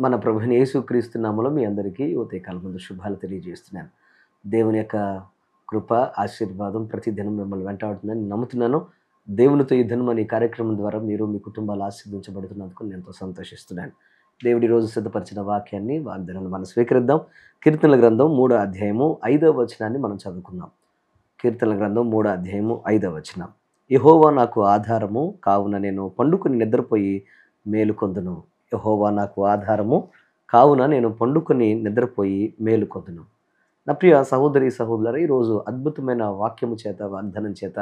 మన ప్రభువైన యేసుక్రీస్తు నామములో మీ అందరికీ ఉదయకాల ముందు శుభాలు తెలియజేస్తున్నాను. దేవుని యొక్క కృప, ఆశీర్వాదం ప్రతిదినం మిమ్మల్ని వెంటాడుతుందని నమ్ముతున్నాను. దేవునితో ఈ దినం అనే కార్యక్రమం ద్వారా మీరు మీ కుటుంబాలు ఆశీర్వదించబడుతున్నందుకు నేను ఎంతో సంతోషిస్తున్నాను. దేవుడు ఈరోజు సిద్ధపరిచిన వాగ్దానాన్ని మనం స్వీకరిద్దాం. కీర్తనల గ్రంథం 3వ అధ్యాయము 5వ వచనాన్ని మనం చదువుకుందాం. కీర్తనల గ్రంథం 3వ అధ్యాయము 5వ వచనం. యెహోవా నాకు ఆధారము కావున నేను పండుకొని నిద్రపోయి మేలుకొందును. యెహోవా నాకు ఆధారము కావున నేను పండుకొని నిద్రపోయి మేలుకొందును. నా ప్రియ సహోదరి సహోదరులారా, ఈరోజు అద్భుతమైన వాక్యము చేత, వాగ్దానం చేత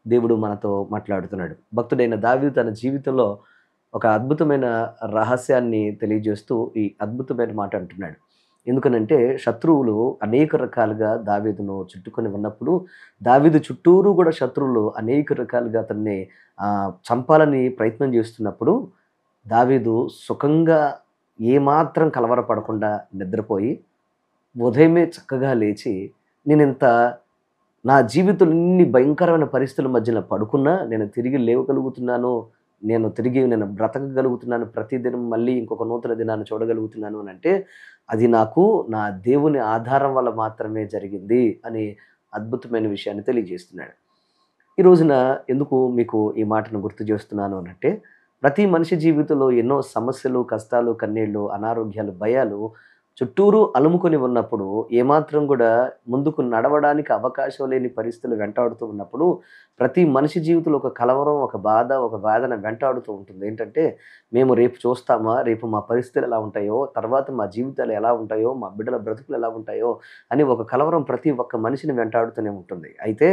దేవుడు మనతో మాట్లాడుతున్నాడు. భక్తుడైన దావీదు తన జీవితంలో ఒక అద్భుతమైన రహస్యాన్ని తెలియజేస్తూ ఈ అద్భుతమైన మాట అంటున్నాడు. ఎందుకనంటే శత్రువులు అనేక రకాలుగా దావీదును చుట్టుకొని ఉన్నప్పుడు, దావీదు చుట్టూరు కూడా శత్రువులు అనేక రకాలుగా అతన్ని చంపాలని ప్రయత్నం చేస్తున్నప్పుడు, దావీదు సుఖంగా ఏమాత్రం కలవరపడకుండా నిద్రపోయి ఉదయమే చక్కగా లేచి, నేనింత నా జీవితంలో ఇన్ని భయంకరమైన పరిస్థితుల మధ్యన పడుకున్నా నేను తిరిగి లేవగలుగుతున్నాను, నేను బ్రతకగలుగుతున్నాను, ప్రతిదినం మళ్ళీ ఇంకొక నూతన దినాన్ని చూడగలుగుతున్నాను అని అంటే, అది నాకు నా దేవుని ఆధారం వల్ల మాత్రమే జరిగింది అని అద్భుతమైన విషయాన్ని తెలియజేస్తున్నాడు. ఈ రోజున ఎందుకు మీకు ఈ మాటను గుర్తు చేస్తున్నాను అనంటే, ప్రతి మనిషి జీవితంలో ఎన్నో సమస్యలు, కష్టాలు, కన్నీళ్ళు, అనారోగ్యాలు, భయాలు చుట్టూరు అలుముకొని ఉన్నప్పుడు, ఏమాత్రం కూడా ముందుకు నడవడానికి అవకాశం లేని పరిస్థితులు వెంటాడుతూ ఉన్నప్పుడు, ప్రతి మనిషి జీవితంలో ఒక కలవరం, ఒక బాధ, ఒక వేదన వెంటాడుతూ ఉంటుంది. ఏంటంటే, మేము రేపు చూస్తామా, రేపు మా పరిస్థితులు ఎలా ఉంటాయో, తర్వాత మా జీవితాలు ఎలా ఉంటాయో, మా బిడ్డల బ్రతుకులు ఎలా ఉంటాయో అని ఒక కలవరం ప్రతి ఒక్క మనిషిని వెంటాడుతూనే ఉంటుంది. అయితే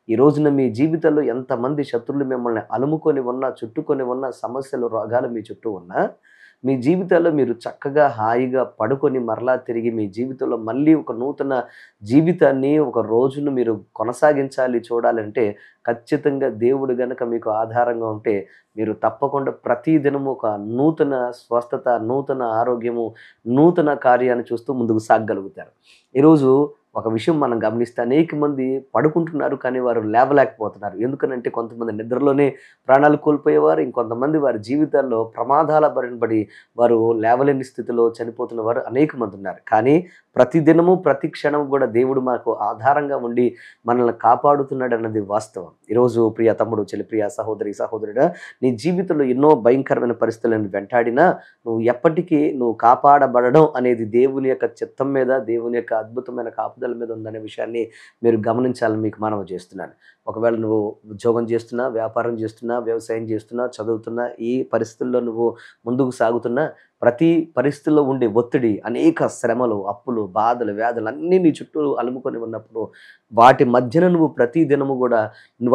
ఈ రోజున మీ జీవితంలో ఎంతమంది శత్రువులు మిమ్మల్ని అలుముకొని ఉన్నా, చుట్టుకొని ఉన్న, సమస్యలు, రోగాలు మీ చుట్టూ ఉన్నా, మీ జీవితాల్లో మీరు చక్కగా హాయిగా పడుకొని మరలా తిరిగి మీ జీవితంలో మళ్ళీ ఒక నూతన జీవితాన్ని, ఒక రోజును మీరు కొనసాగించాలి, చూడాలంటే ఖచ్చితంగా దేవుడు గనక మీకు ఆధారంగా ఉంటే, మీరు తప్పకుండా ప్రతి దినము ఒక నూతన స్వస్థత, నూతన ఆరోగ్యము, నూతన కార్యాన్ని చూస్తూ ముందుకు సాగగలుగుతారు. ఈరోజు ఒక విషయం మనం గమనిస్తే అనేక మంది పడుకుంటున్నారు, కానీ వారు లేవలేకపోతున్నారు. ఎందుకనంటే కొంతమంది నిద్రలోనే ప్రాణాలు కోల్పోయేవారు, ఇంకొంతమంది వారి జీవితాల్లో ప్రమాదాల బారిన పడి వారు లేవలేని స్థితిలో చనిపోతున్న వారు అనేక మంది ఉన్నారు. కానీ ప్రతి దినము, ప్రతి క్షణం కూడా దేవుడు మనకు ఆధారంగా ఉండి మనల్ని కాపాడుతున్నాడు అన్నది వాస్తవం. ఈరోజు ప్రియ తమ్ముడు, చెల్లి, ప్రియ సహోదరి, సహోదరుడా, నీ జీవితంలో ఎన్నో భయంకరమైన పరిస్థితులను వెంటాడినా నువ్వు కాపాడబడడం అనేది దేవుని యొక్క చిత్తం మీద, దేవుని యొక్క అద్భుతమైన కాపుదల మీద ఉందనే విషయాన్ని మీరు గమనించాలని మీకు మనవి చేస్తున్నాను. ఒకవేళ నువ్వు ఉద్యోగం చేస్తున్నా, వ్యాపారం చేస్తున్నా, వ్యవసాయం చేస్తున్నా, చదువుతున్నా, ఈ పరిస్థితుల్లో నువ్వు ముందుకు సాగుతున్నా, ప్రతి పరిస్థితుల్లో ఉండే ఒత్తిడి, అనేక శ్రమలు, అప్పులు, బాధలు, వ్యాధులు అన్నీ నీ చుట్టూ అలుముకొని ఉన్నప్పుడు, వాటి మధ్యన నువ్వు ప్రతి దినము కూడా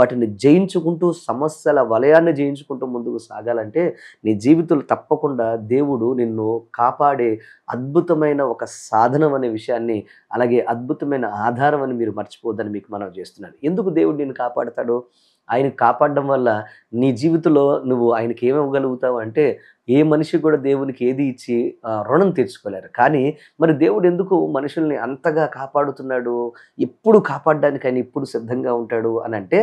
వాటిని జయించుకుంటూ, సమస్యల వలయాన్ని జయించుకుంటూ ముందుకు సాగాలంటే, నీ జీవితంలో తప్పకుండా దేవుడు నిన్ను కాపాడే అద్భుతమైన ఒక సాధనం అనే విషయాన్ని, అలాగే అద్భుతమైన ఆధారం అని మీరు మర్చిపోవద్దని మీకు మనవి చేస్తున్నాను. ఎందుకు దేవుడు నిన్ను కాపాడతాడు? ఆయన కాపాడడం వల్ల నీ జీవితంలో నువ్వు ఆయనకి ఏమివ్వగలుగుతావు అంటే, ఏ మనిషి కూడా దేవునికి ఏది ఇచ్చి రుణం తీర్చుకోలేరు. కానీ మరి దేవుడు ఎందుకు మనుషుల్ని అంతగా కాపాడుతున్నాడు? ఎప్పుడు కాపాడడానికి ఆయన ఎప్పుడు సిద్ధంగా ఉంటాడు అని అంటే,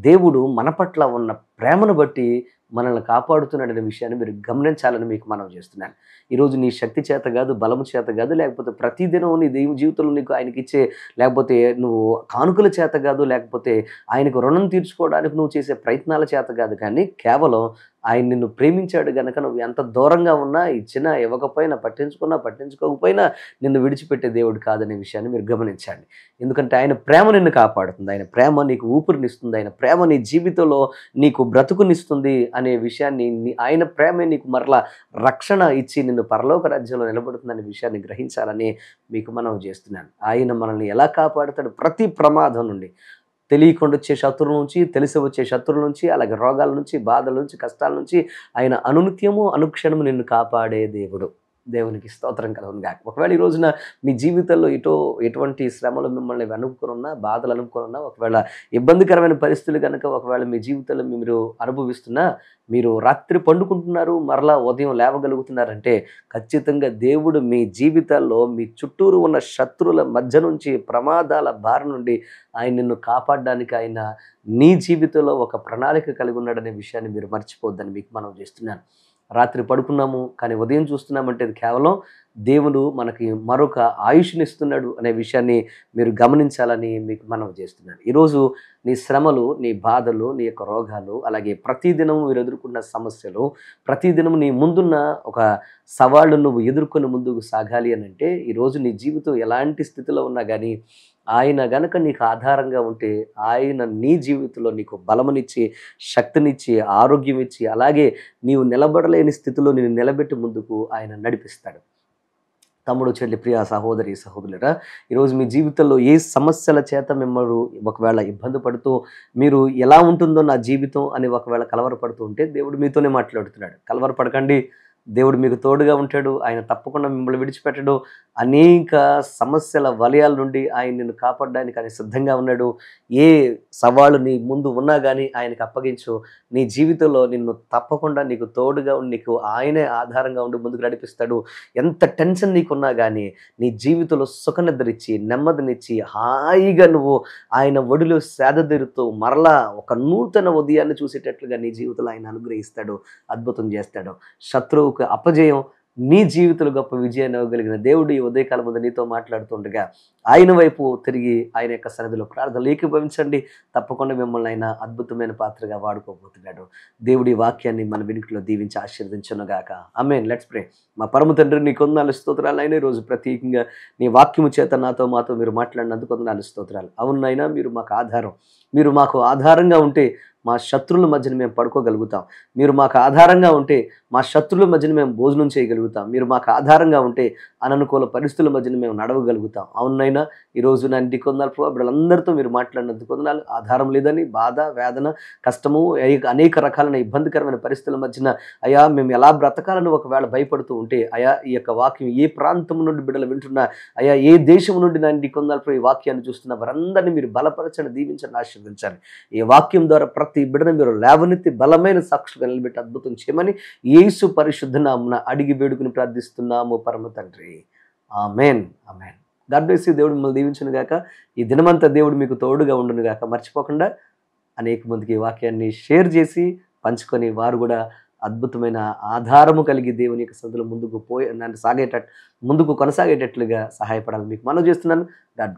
దేవుడు మన పట్ల ఉన్న ప్రేమను బట్టి మనల్ని కాపాడుతున్నాడనే విషయాన్ని మీరు గమనించాలని మీకు మనవి చేస్తున్నాను. ఈరోజు నీ శక్తి చేత కాదు, బలము చేత కాదు, లేకపోతే ప్రతిదినం నీ జీవితంలో నీకు ఆయనకిచ్చే, లేకపోతే నువ్వు కానుకల చేత కాదు, లేకపోతే ఆయనకు రుణం తీర్చుకోవడానికి నువ్వు చేసే ప్రయత్నాల చేత కాదు, కానీ కేవలం ఆయన నిన్ను ప్రేమించాడు గనక నువ్వు ఎంత దూరంగా ఉన్నా, ఇచ్చినా, ఇవ్వకపోయినా, పట్టించుకున్నా, పట్టించుకోకపోయినా నిన్ను విడిచిపెట్టే దేవుడు కాదనే విషయాన్ని మీరు గమనించండి. ఎందుకంటే ఆయన ప్రేమ నిన్ను కాపాడుతుంది, ఆయన ప్రేమ నీకు ఊపిరినిస్తుంది, ఆయన ప్రేమ నీ జీవితంలో నీకు బ్రతుకునిస్తుంది అనే విషయాన్ని, ఆయన ప్రేమే నీకు మరలా రక్షణ ఇచ్చి నిన్ను పరలోక రాజ్యంలో నిలబడుతుందనే విషయాన్ని గ్రహించాలని మీకు మనవి చేస్తున్నాను. ఆయన మనల్ని ఎలా కాపాడుతాడు? ప్రతి ప్రమాదం నుండి, తెలియకుండా వచ్చే శత్రువుల నుంచి, తెలిసి వచ్చే శత్రువుల నుంచి, అలాగే రోగాల నుంచి, బాధల నుంచి, కష్టాల నుంచి ఆయన అనునిత్యము, అనుక్షణము నిన్ను కాపాడే దేవుడు. దేవునికి స్తోత్రం కలుగును గాక. ఒకవేళ ఈ రోజున మీ జీవితంలో ఎటువంటి శ్రమలు మిమ్మల్ని వెనుక్కొనున్నా, బాధలు అనుకోనున్నా, ఒకవేళ ఇబ్బందికరమైన పరిస్థితులు కనుక ఒకవేళ మీ జీవితంలో మీరు అనుభవిస్తున్నా, మీరు రాత్రి పండుకుంటున్నారు, మరలా ఉదయం లేవగలుగుతున్నారంటే ఖచ్చితంగా దేవుడు మీ జీవితాల్లో మీ చుట్టూరు ఉన్న శత్రువుల మధ్య నుంచి, ప్రమాదాల బారి నుండి ఆయన నిన్ను కాపాడడానికి ఆయన నీ జీవితంలో ఒక ప్రణాళిక కలిగి ఉన్నాడనే విషయాన్ని మీరు మర్చిపోవద్దని మీకు మనవి చేస్తున్నాను. రాత్రి పడుకున్నాము కానీ ఉదయం చూస్తున్నామంటే అది కేవలం దేవుడు మనకి మరొక ఆయుష్నిస్తున్నాడు అనే విషయాన్ని మీరు గమనించాలని మీకు మనవి చేస్తున్నాను. ఈరోజు నీ శ్రమలు, నీ బాధలు, నీ యొక్క రోగాలు, అలాగే ప్రతిదినం మీరు ఎదుర్కొన్న సమస్యలు, ప్రతిదినం నీ ముందున్న ఒక సవాళ్ళు నువ్వు ఎదుర్కొని ముందుకు సాగాలి అని అంటే ఈరోజు నీ జీవితం ఎలాంటి స్థితిలో ఉన్నా కానీ ఆయన గనక నీకు ఆధారంగా ఉంటే ఆయన నీ జీవితంలో నీకు బలమునిచ్చి, శక్తినిచ్చి, ఆరోగ్యం ఇచ్చి, అలాగే నీవు నిలబడలేని స్థితిలో నిన్ను నిలబెట్టి ముందుకు ఆయన నడిపిస్తాడు. తమ్ముడు, చెల్లి, ప్రియ సహోదరి, సహోదరులారా, ఈరోజు మీ జీవితంలో ఏ సమస్యల చేత మిమ్మల్ని ఒకవేళ ఇబ్బంది పడుతూ మీరు ఎలా ఉంటుందో నా జీవితం అని ఒకవేళ కలవరపడుతూ ఉంటే దేవుడు మీతోనే మాట్లాడుతున్నాడు. కలవరపడకండి, దేవుడు మీకు తోడుగా ఉంటాడు. ఆయన తప్పకుండా మిమ్మల్ని విడిచిపెట్టడు. అనేక సమస్యల వలయాల నుండి ఆయన నిన్ను కాపాడడానికి ఆయన సిద్ధంగా ఉన్నాడు. ఏ సవాళ్ళు నీ ముందు ఉన్నా కానీ ఆయనకు అప్పగించు. నీ జీవితంలో నిన్ను తప్పకుండా నీకు తోడుగా ఉండి నీకు ఆయనే ఆధారంగా ఉండి ముందుకు నడిపిస్తాడు. ఎంత టెన్షన్ నీకున్నా కానీ నీ జీవితంలో సుఖనిద్రిచ్చి, నెమ్మదినిచ్చి, హాయిగా నువ్వు ఆయన ఒడిలో సేదతీరుతూ మరలా ఒక నూతన ఉదయాన్ని చూసేటట్లుగా నీ జీవితంలో ఆయన అనుగ్రహిస్తాడు, అద్భుతం చేస్తాడు. శత్రువుకు అపజయం, నీ జీవితంలో గొప్ప విజయాన్ని ఇవ్వగలిగిన దేవుడు ఈ ఉదయకాలం ముందు నీతో మాట్లాడుతుండగా ఆయన వైపు తిరిగి ఆయన యొక్క సన్నిధిలో ప్రార్థనలు ఏకీభవించండి. తప్పకుండా మిమ్మల్ని ఆయన అద్భుతమైన పాత్రగా వాడుకోబోతున్నాడు. దేవుడి వాక్యాన్ని మన వెనుకలో దీవించి ఆశీర్వదించునుగాక. ఆమేన్. Let's pray. మా పరమ తండ్రి, నీ కొందనాలు స్తోత్రాలు అయినా. ఈరోజు ప్రత్యేకంగా నీ వాక్యము చేత మాతో మీరు మాట్లాడినందుకు కొందనాలు స్తోత్రాలు. అవునైనా మీరు మాకు ఆధారం. మీరు మాకు ఆధారంగా ఉంటే మా శత్రువుల మధ్యన మేము పడుకోగలుగుతాం. మీరు మాకు ఆధారంగా ఉంటే మా శత్రువుల మధ్యన మేము భోజనం చేయగలుగుతాం. మీరు మాకు ఆధారంగా ఉంటే అననుకూల పరిస్థితుల మధ్యన మేము నడవగలుగుతాం. అవునైనా ఈరోజు నా ఇంటికి కొందరు ప్రభు బిడ్డలందరితో మీరు మాట్లాడినందుకు కొందనాలు. ఆధారం లేదని బాధ, వేదన, కష్టము, అనేక రకాలైన ఇబ్బందికరమైన పరిస్థితుల మధ్యన అయా మేము ఎలా బ్రతకాలని ఒకవేళ భయపడుతూ ఉంటే అయా ఈ యొక్క వాక్యం ఏ ప్రాంతం నుండి బిడ్డలు వింటున్నా, అయా ఏ దేశం నుండి నా ఇంటికి కొందరు ఈ వాక్యాన్ని చూస్తున్న వారందరినీ మీరు బలపరచండి, దీవించండి, ఆశీర్వదించండి. ఈ వాక్యం ద్వారా ప్రతి బిడ్డను మీరు లేవనెత్తి బలమైన సాక్షిగా నిలబెట్టి అద్భుతం చేయమని యేసు పరిశుద్ధ నామమున అడిగి వేడుకుని ప్రార్థిస్తున్నాము పరమ తండ్రి. Amen. Amen. God bless you. దేవుడు మిమ్మల్ని దీవించును గాక. ఈ దినమంతా దేవుడు మీకు తోడుగా ఉండును గాక. మర్చిపోకుండా అనేక మందికి ఈ వాక్యాన్ని షేర్ చేసి పంచుకొని వారు కూడా అద్భుతమైన ఆధారము కలిగి దేవుని యొక్క సన్నిధిలో ముందుకు ముందుకు కొనసాగేటట్లుగా సహాయపడాలని మీకు మనవి చేస్తున్నాను. గాడ్